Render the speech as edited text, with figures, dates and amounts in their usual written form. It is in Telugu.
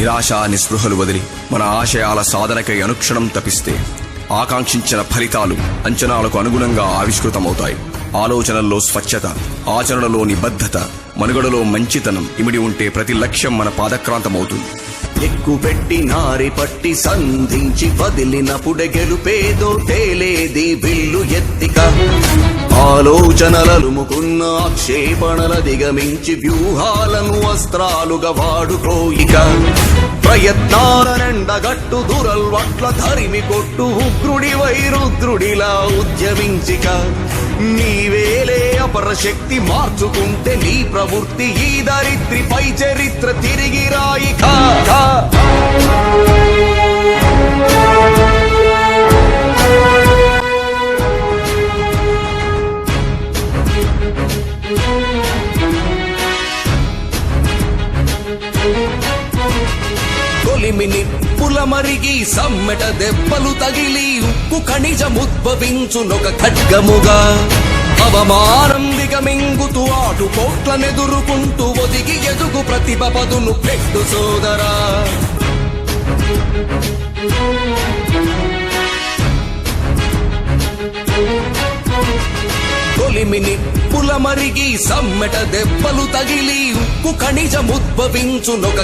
నిరాశ నిస్పృహలు వదిలి మన ఆశయాల సాధనకై అనుక్షణం తపిస్తే ఆకాంక్షించిన ఫలితాలు అంచనాలకు అనుగుణంగా ఆవిష్కృతమవుతాయి. ఆలోచనల్లో స్వచ్ఛత, ఆచరణలో నిబద్ధత, మనుగడలో మంచితనం ఇమిడి ఉంటే ప్రతి లక్ష్యం మన పాదక్రాంతమవుతుంది. ఎక్కుపెట్టి నారి పట్టి సంధించి వదిలినప్పుడే గెలుపేదో తేలేది విల్లు ఎత్తిక. ఆలోచనలలుముకున్న ఆక్షేపణల దిగమించి వ్యూహాలను అస్త్రాలుగా వాడుకోయిక. ప్రయత్నాలనెండగట్టు దురల్వట్ల ధరిమి కొట్టు ఉగ్రుడి వైరుద్రుడిలా ఉద్యమించిక. నీవేలే అపరశక్తి మార్చుకుంటే నీ ప్రవృత్తి ఈ దరిద్రిపై చరిత్ర తిరిగి రాయిక. కొలిమిని పులమరిగి సమ్మెట దెబ్బలు తగిలి ఉక్కు ఖనిజముద్భవించునొక ఖడ్గముగా. అవమానం దిగమింగుతూ ఆటుపోట్లనెదురుకుంటూ ఒదిగి ఎదుగు ప్రతిభ పదును పెట్టు సోదరా. కొలిమిని పులమరిగి సమ్మెట దెబ్బలు తగిలి ఉక్కు ఖనిజముద్భవించునొక